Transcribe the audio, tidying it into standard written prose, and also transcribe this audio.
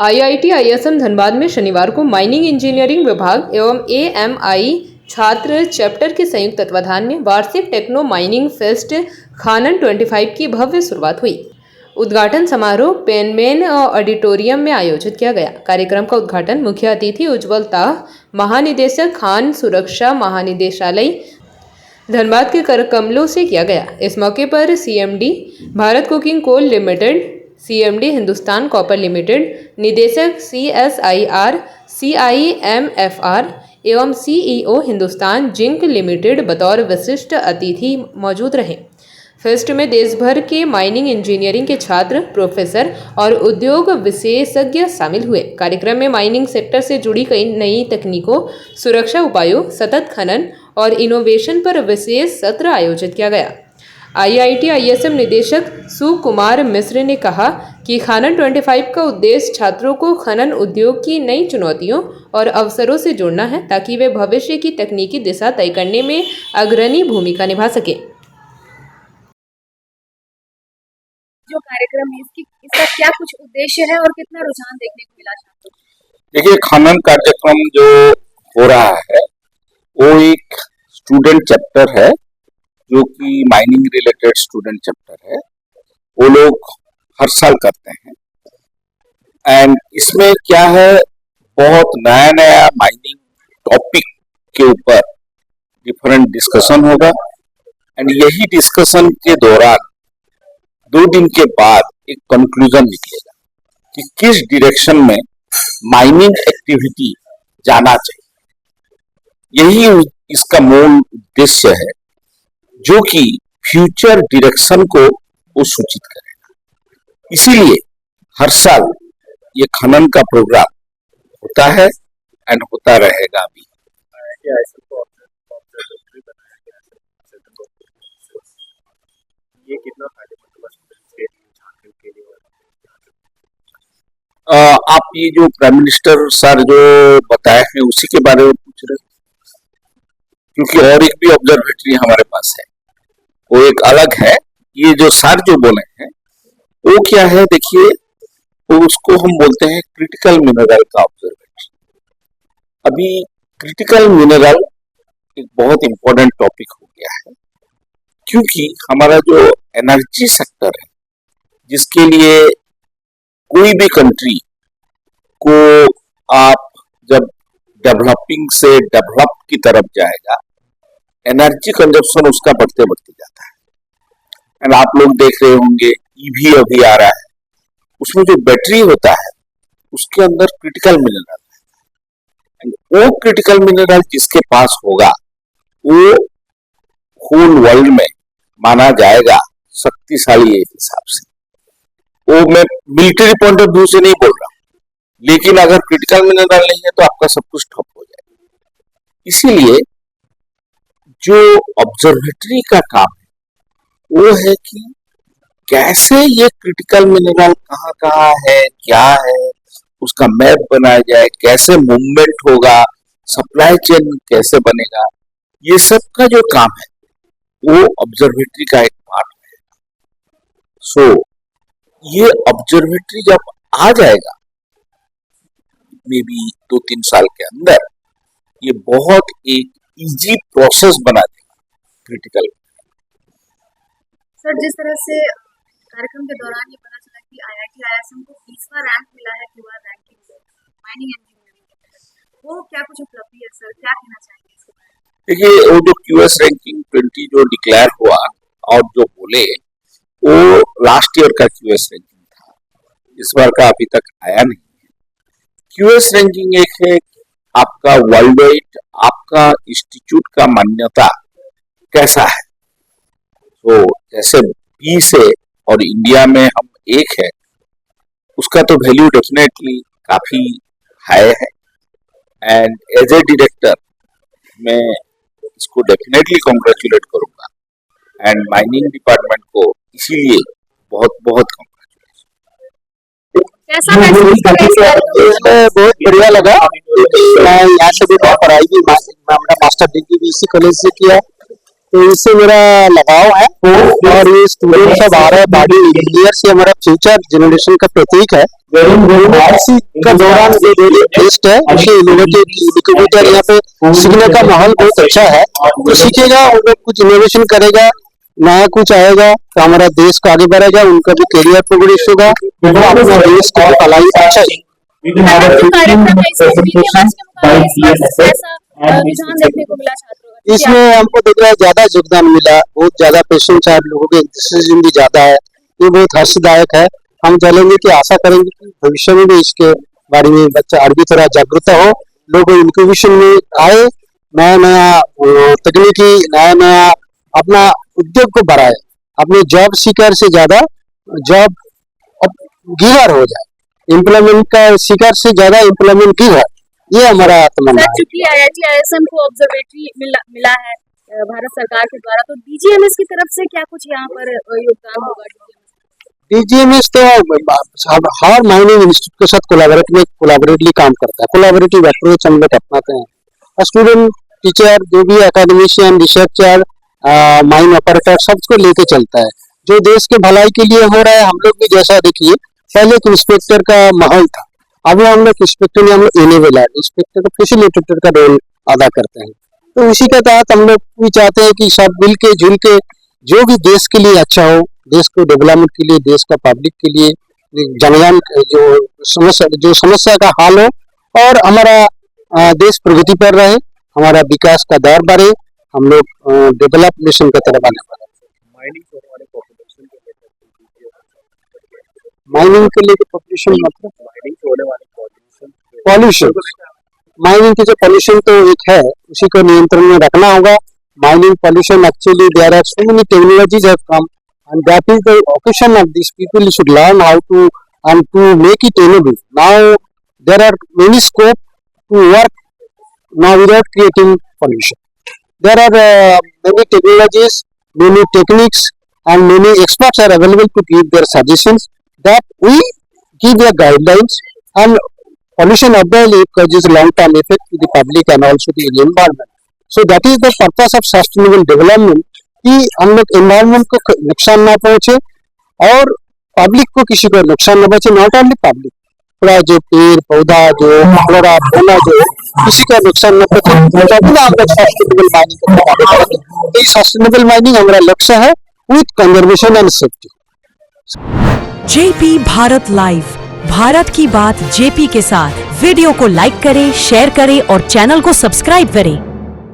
IIT ISM Dhanbad में शनिवार को माइनिंग इंजीनियरिंग विभाग एवं एएमआई छात्र चैप्टर के संयुक्त तत्वाधान में वार्षिक टेक्नो माइनिंग फेस्ट खानन 25 की भव्य शुरुआत हुई। उद्घाटन समारोह पेनमेन ऑडिटोरियम में आयोजित किया गया। कार्यक्रम का उद्घाटन मुख्य अतिथि उज्ज्वल ताह, महानिदेशक खान सुरक्षा महानिदेशालय धनबाद के करकमलों से किया गया। इस मौके पर CMD Bharat coking coal limited, CMD Hindustan copper limited, निदेशक सीएसआईआर, सीआईएमएफआर एवं सीईओ हिंदुस्तान जिंक लिमिटेड बतौर विशिष्ट अतिथि मौजूद रहे। फेस्ट में देश भर के माइनिंग इंजीनियरिंग के छात्र, प्रोफेसर और उद्योग विशेषज्ञ शामिल हुए। कार्यक्रम में माइनिंग सेक्टर से जुड़ी कई नई तकनीकों, सुरक्षा उपायों, सतत खनन और इनोवेशन पर विशेष सत्र आयोजित किया गया। आईआईटी आईएसएम निदेशक सुकुमार मिश्र ने कहा कि खानन 25 का उद्देश्य छात्रों को खनन उद्योग की नई चुनौतियों और अवसरों से जोड़ना है, ताकि वे भविष्य की तकनीकी दिशा तय करने में अग्रणी भूमिका निभा सके। जो कार्यक्रम है इसका क्या कुछ उद्देश्य है और कितना रुझान देखने को मिला छात्रों को? देखिए, खनन कार्यक्रम जो हो रहा है वो एक स्टूडेंट चैप्टर है, जो कि माइनिंग रिलेटेड स्टूडेंट चैप्टर है। वो लोग हर साल करते हैं एंड इसमें क्या है, बहुत नया नया माइनिंग टॉपिक के ऊपर डिफरेंट डिस्कशन होगा एंड यही डिस्कशन के दौरान 2 दिन के बाद एक कंक्लूजन निकलेगा कि किस डायरेक्शन में माइनिंग एक्टिविटी जाना चाहिए। यही इसका मूल उद्देश्य है, जो कि फ्यूचर डायरेक्शन को वो सूचित करेगा। इसीलिए हर साल ये खनन का प्रोग्राम होता है एंड होता रहेगा भी। ये कितना फायदेमंद आप ये जो प्राइम मिनिस्टर सर जो बताए हैं उसी के बारे में पूछ रहे हैं, क्योंकि और एक भी ऑब्जर्वेटरी हमारे पास है, वो एक अलग है। ये जो सर जो बोले हैं वो क्या है, देखिए, वो उसको हम बोलते हैं क्रिटिकल मिनरल का ऑब्जर्वेटरी। अभी क्रिटिकल मिनरल एक बहुत इंपॉर्टेंट टॉपिक हो गया है, क्योंकि हमारा जो एनर्जी सेक्टर है, जिसके लिए कोई भी कंट्री को आप जब डेवलपिंग से डेवलप की तरफ जाएगा, एनर्जी कंजप्शन उसका बढ़ते बढ़ते जाता है। एंड आप लोग देख रहे होंगे ईवी अभी आ रहा है, उसमें जो बैटरी होता है उसके अंदर क्रिटिकल मिनरल है। वो क्रिटिकल मिनरल जिसके पास होगा वो होल वर्ल्ड में माना जाएगा शक्तिशाली एक हिसाब से। वो मैं मिलिट्री पॉइंट ऑफ व्यू से नहीं बोल रहा, लेकिन अगर क्रिटिकल मिनरल नहीं है तो आपका सब कुछ ठप हो जाएगा। इसीलिए जो ऑब्जर्वेटरी का काम है वो है कि कैसे ये क्रिटिकल मिनरल कहाँ कहाँ है, क्या है, उसका मैप बनाया जाए, कैसे मूवमेंट होगा, सप्लाई चेन कैसे बनेगा, ये सब का जो काम है वो ऑब्जर्वेटरी का एक पार्ट है। सो ये ऑब्जर्वेटरी जब आ जाएगा मे बी 2-3 साल के अंदर, ये बहुत एक इजी प्रोसेस बना देगा क्रिटिकल। सर, जिस तरह से कार्यक्रम के दौरान ये पता चला कि आईआईटी आईएसएम को 20वां रैंक मिला है क्यूआर रैंकिंग में माइनिंग इंजीनियरिंग के तहत, वो क्या कुछ उपलब्धि है सर, क्या कहना चाहेंगे इसके बारे में? देखिए, वो जो क्यूएस रैंकिंग 20 जो डिक्लेयर हुआ और जो बोले, वो लास्ट ईयर का क्यूएस रैंकिंग था, इस बार का अभी तक आया नहीं है। क्यूएस रैंकिंग एक है, आपका वर्ल्ड वाइड आपका इंस्टीट्यूट का मान्यता कैसा है। तो जैसे 20 है और इंडिया में हम एक है, उसका तो वैल्यू डेफिनेटली काफी हाई है। एंड एज ए डायरेक्टर मैं इसको डेफिनेटली कॉन्ग्रेचुलेट करूंगा एंड माइनिंग डिपार्टमेंट को इसीलिए बहुत बहुत बहुत बढ़िया लगा। मैं यहाँ से भी पढ़ाई भी, अपना मास्टर डिग्री भी इसी कॉलेज से किया, तो इससे मेरा लगाव है और ये स्टूडेंट सब आ रहे हैं बॉडी इंजीनियर से हमारा फ्यूचर जनरेशन का प्रतीक है। इसी का दौरान जो डेली टेस्ट है उसे इनोवेटिव यहाँ पे सीखने का माहौल बहुत अच्छा है। तो सीखेगा वो लोग कुछ इनोवेशन करेगा, नया कुछ आएगा तो हमारा देश का आगे बढ़ेगा, उनका भी करियर प्रोग्रेस होगा, अपना देश का भलाई अच्छा है। रुझान देखने को मिला छात्रों का? इसमें हमको देख रहा है ज्यादा योगदान मिला, बहुत ज्यादा पेशेंस है, लोगों के इंतजाम भी ज्यादा है, ये बहुत हर्षदायक है। हम चलेंगे कि आशा करेंगे कि भविष्य में भी इसके बारे में बच्चा और भी थोड़ा जागरूक हो, लोग इंक्यूबेशन में आए, नया नया तकनीकी नया नया अपना उद्योग को बढ़ाए, अपने जॉब सीकर से ज्यादा जॉब गिवर हो जाए, एम्प्लॉयमेंट का सीकर से ज्यादा एम्प्लॉयमेंट गिवर, ये हमारा तमन्ना है। चूंकि IIT ISM को ऑब्जर्वेटरी मिला है भारत सरकार के द्वारा, तो DGMS की तरफ से क्या कुछ यहाँ पर योगदान होगा? DGMS तो हर माइनिंग इंस्टीट्यूट के साथ कोलैबोरेटली काम करता है, कोलैबोरेटिव अप्रोच हम लोग अपनाते हैं। स्टूडेंट, टीचर, जो भी एकेडमिशियन, रिसर्चर, माइन ऑपरेटर सबको लेके चलता है। जो देश के भलाई के लिए हो रहा है, हम लोग भी जैसा देखिए पहले एक इंस्पेक्टर का माहौल था, अभी हम लोग इंस्पेक्टर हम लोग इनेबल है, इंस्पेक्टर का फैसिलिटेटर का रोल अदा करते हैं। तो उसी के तहत हम लोग भी चाहते हैं कि सब मिल के जुल के जो भी देश के लिए अच्छा हो, देश को डेवलपमेंट के लिए, देश का पब्लिक के लिए जनगण जो समस्या का हल हो और हमारा देश प्रगति पर रहे, हमारा विकास का दर बढ़े, हम लोग डेवलप नेशन की तरफ आने वाले। माइनिंग के लिए पॉल्यूशन मतलब पॉल्यूशन, माइनिंग की जो पॉल्यूशन तो एक है उसी को नियंत्रण में रखना होगा। Mining pollution actually there are so many technologies have come and that is the occasion of these people should learn how to and to make it innovative. Now there are many scope to work now without creating pollution. There are many technologies, many techniques and many experts are available to give their suggestions that we give their guidelines, and pollution obviously causes long-term effect to the public and also the environment. So that is the purpose of sustainable development, कि हम लोग environment को नुकसान ना पहुंचे और public को किसी को नुकसान ना पहुंचे। नॉट ओनली पब्लिक, पूरा जो पेड़ पौधा जो फ्लोरा फौना जो किसी का नुकसान ना पहुंचे, तभी ना हम लोग सस्टेनेबल माइनिंग को आगे बढ़ाएंगे। ये सस्टेनेबल माइनिंग हमारा लक्ष्य है with conservation and safety. JP Bharat live, Bharat की बात JP के साथ। वीडियो को लाइक करें, शेयर करें और चैनल को सब्सक्राइब करें।